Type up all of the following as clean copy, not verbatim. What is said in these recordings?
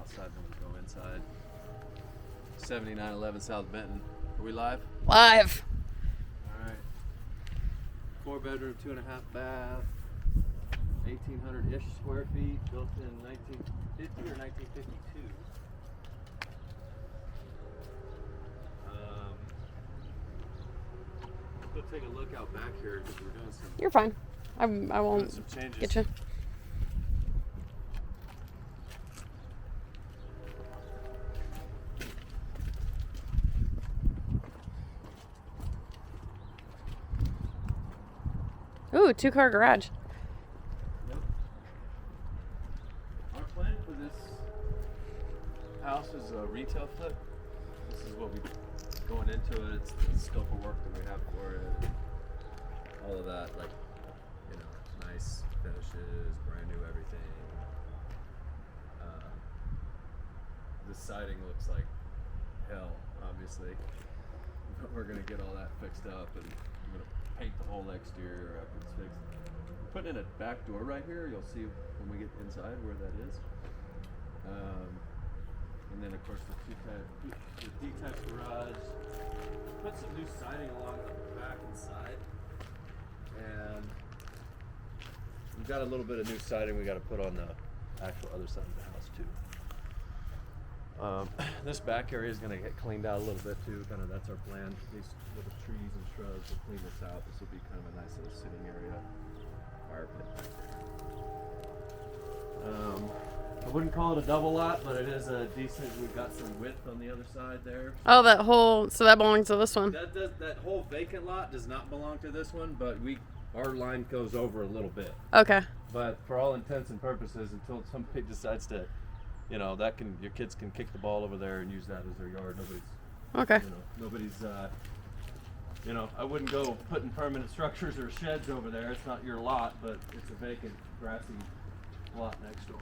outside, then we'll go inside. 7911 South Benton. Are we live? Live. All right. 4-bedroom, 2.5 bath, 1,800-ish square feet, built in 1950 or 1952. Let's go take a look out back here because we're doing some. You're fine. I won't some changes. get you. Ooh, 2-car garage. Yep. Our plan for this house is a retail flip. This is what we going into it. It's the scope of work that we have for it. All of that, like, you know, nice finishes, brand new everything. The siding looks like hell, obviously. But we're gonna get all that fixed up, and I'm gonna paint the whole exterior after it's fixed. We're putting in a back door right here. You'll see when we get inside where that is. And then of course the detached garage. Put some new siding along the back and side. And we've got a little bit of new siding we got to put on the actual other side of the house too. This back area is going to get cleaned out a little bit too. Kind of that's our plan. These little trees and shrubs will clean this out. This will be kind of a nice little sitting area. Fire pit back there. I wouldn't call it a double lot, but it is a decent. We've got some width on the other side there. Oh, so that belongs to this one. That whole vacant lot does not belong to this one, but our line goes over a little bit. Okay. But for all intents and purposes, until somebody decides to, your kids can kick the ball over there and use that as their yard. Nobody's, I wouldn't go putting permanent structures or sheds over there. It's not your lot, but it's a vacant, grassy lot next door.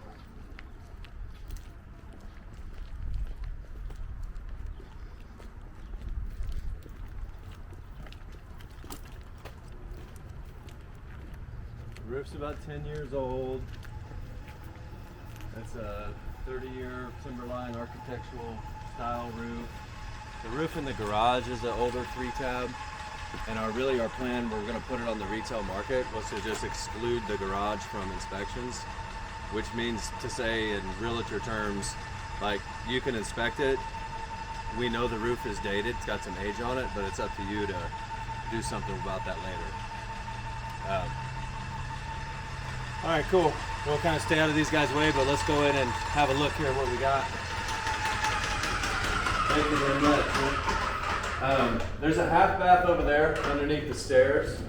The roof's about 10 years old. It's a 30-year timberline architectural style roof. The roof in the garage is an older 3-tab. And our plan, we're going to put it on the retail market, was to just exclude the garage from inspections, which means to say in realtor terms, like, you can inspect it. We know the roof is dated, it's got some age on it, but it's up to you to do something about that later. All right, cool. We'll kind of stay out of these guys' way, but let's go in and have a look here at what we got. Thank you very much. There's a half bath over there underneath the stairs.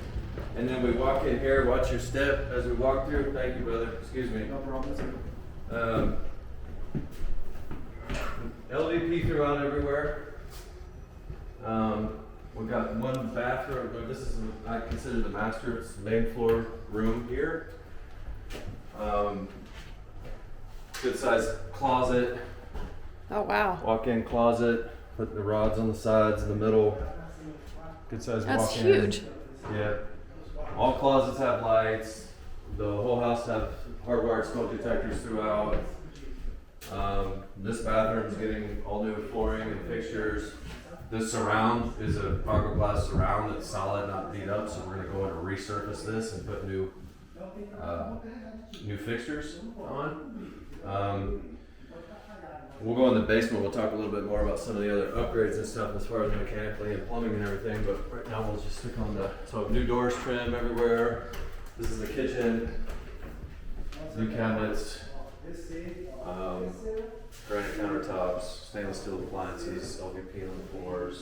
And then we walk in here, watch your step as we walk through. Thank you, brother. Excuse me. No problem. LVP throughout everywhere. We've got one bathroom. This is, I consider the master. It's the main floor room here. Good size closet. Oh, wow. Walk-in closet. Put the rods on the sides, in the middle. Good size walk-in. That's huge. Yeah. All closets have lights. The whole house have hardwired smoke detectors throughout. This bathroom is getting all new flooring and fixtures. This surround is a fiberglass surround that's solid, not beat up. So we're gonna go in and resurface this and put new fixtures on. We'll go in the basement. We'll talk a little bit more about some of the other upgrades and stuff as far as mechanically and plumbing and everything. But right now we'll just stick on so new doors, trim everywhere. This is the kitchen. New cabinets. Granite countertops, stainless steel appliances, LVP on the floors.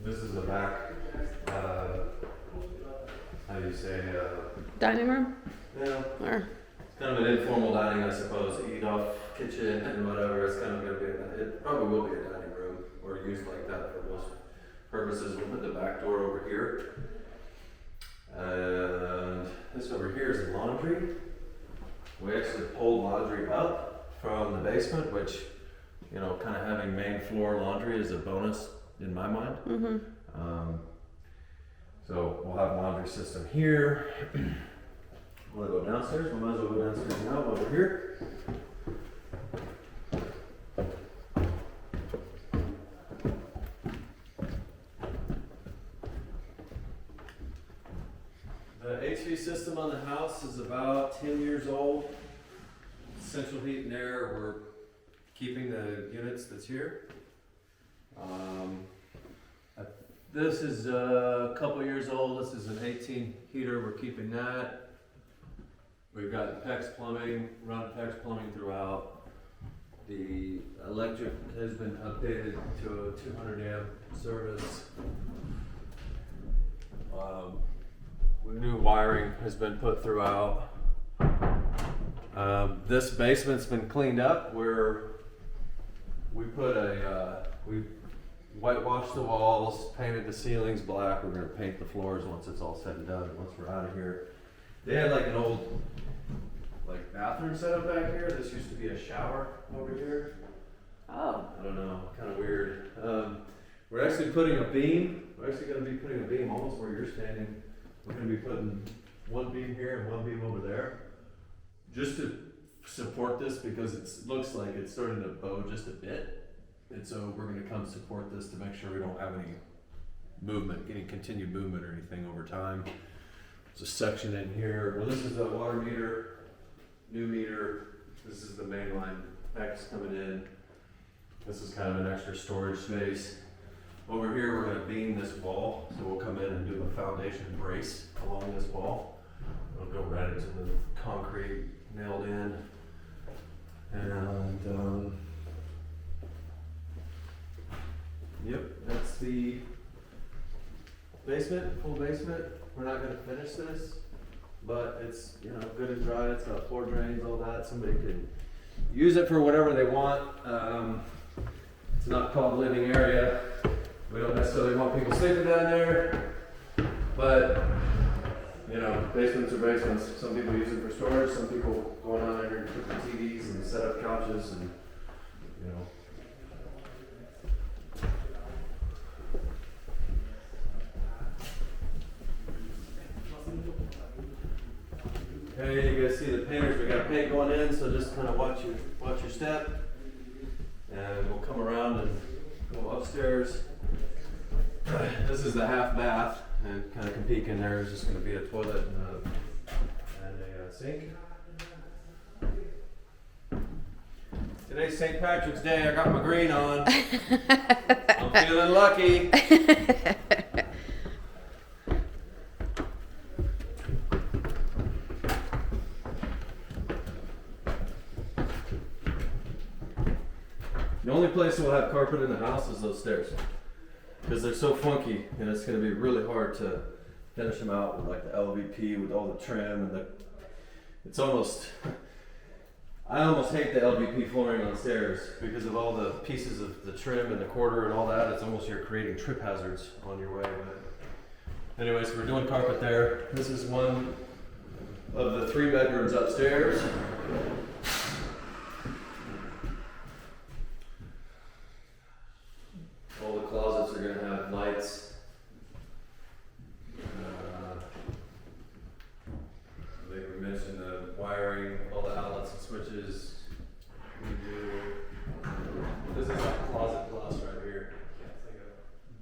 This is the back. How do you say? Dining room? Yeah. Or? It's kind of an informal dining, I suppose. Eat off kitchen and whatever. It's kind of going to be. It probably will be a dining room or used like that for most purposes. We'll put the back door over here. And this over here is the laundry. We actually pulled laundry up from the basement, which, kind of having main floor laundry is a bonus in my mind. Mm-hmm. So we'll have a laundry system here. Want to go downstairs? We might as well go downstairs now while we're here. The HV system on the house is about 10 years old. Central heat and air, we're keeping the units that's here. This is a couple years old. This is an 18 heater. We're keeping that. We've got PEX plumbing, run PEX plumbing throughout. The electric has been updated to a 200 amp service. New wiring has been put throughout. This basement's been cleaned up where we put we whitewashed the walls, painted the ceilings black. We're gonna paint the floors once it's all said and done, once we're out of here. They had like an old bathroom set up back here. This used to be a shower over here. Oh. I don't know, kind of weird. We're actually putting a beam. We're actually gonna be putting a beam almost where you're standing. We're gonna be putting one beam here and one beam over there, just to support this because it looks like it's starting to bow just a bit. And so we're gonna come support this to make sure we don't have any movement, any continued movement or anything over time. There's a section in here. Well, this is the water meter, new meter. This is the main line, PEX coming in. This is kind of an extra storage space. Over here, we're gonna beam this wall. So we'll come in and do a foundation brace along this wall. It'll go right into the concrete, nailed in. And yep, that's the basement, full basement. We're not gonna finish this, but it's, you know, good and dry. It's got floor drains, all that. Somebody can use it for whatever they want. It's not called living area. We don't necessarily want people sleeping down there, but you know, basements are basements. Some people use it for storage. Some people go down there and put the TVs and set up couches and, you know. Okay, you guys see the painters, we got paint going in, so just kind of watch your step. And we'll come around and go upstairs. This is the half bath, and kind of can peek in there. There's just going to be a toilet and a sink. Today's St. Patrick's Day. I got my green on. I'm feeling lucky. The only place we'll have carpet in the house is those stairs, because they're so funky, and it's going to be really hard to finish them out with like the LVP with all the trim and the. It's almost. I almost hate the LVP flooring on stairs because of all the pieces of the trim and the quarter and all that. It's almost you're creating trip hazards on your way. But anyways, we're doing carpet there. This is one of the 3 bedrooms upstairs. All the closets are going to have lights. I think we mentioned the wiring, all the outlets and switches. We do. This is a closet plus right here. Yeah, it's like a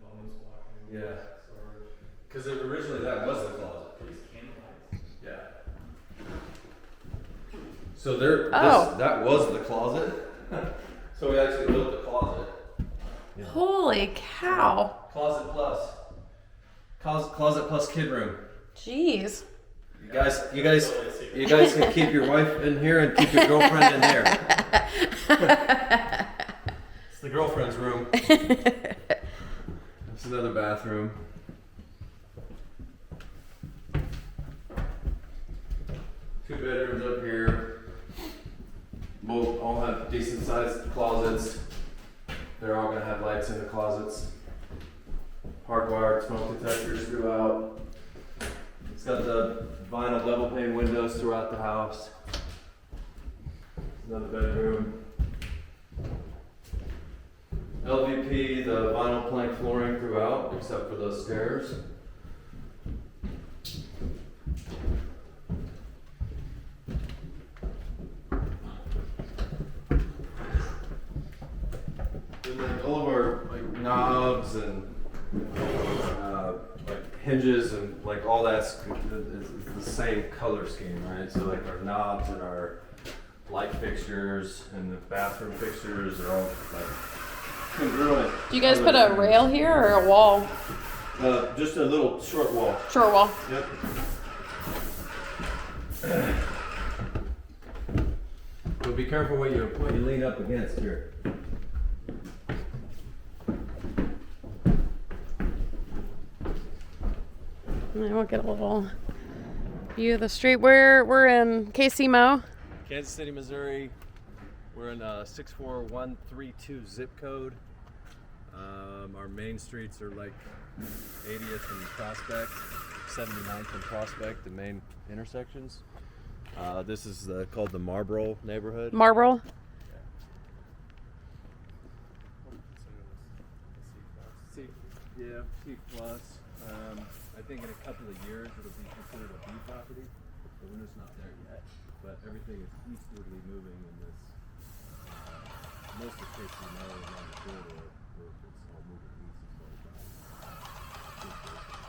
bonus block. Yeah. Storage. Because originally that was the closet. These candlelights. Yeah. So there, Oh. that was the closet. So we actually built the closet. Yeah. Holy cow. Closet plus. Closet plus kid room. Jeez. You guys can keep your wife in here and keep your girlfriend in there. It's the girlfriend's room. That's another bathroom. Two bedrooms up here. Both all have decent sized closets. They're all gonna have lights in the closets. Hardwired smoke detectors throughout. It's got the vinyl double pane windows throughout the house. Another bedroom. LVP, the vinyl plank flooring throughout, except for those stairs. And then all of our like knobs and like hinges and like all that's the same color scheme, right? So like our knobs and our light fixtures and the bathroom fixtures are all like congruent. Do you guys put a rail here or a wall? Just a little short wall. Short wall. Yep. But be careful what you lean up against here. And we'll get a little view of the street. We're in KC Kansas City, Missouri. We're in 64132 zip code. Our main streets are like 80th and Prospect, 79th and Prospect, the main intersections. This is called the Marlboro neighborhood. Marble. C, yeah, C plus. I think in a couple of years it'll be considered a B property, but we're just not there yet. But everything is eastwardly moving in this. Most of the cases now around the corridor, where it's all moving east as far as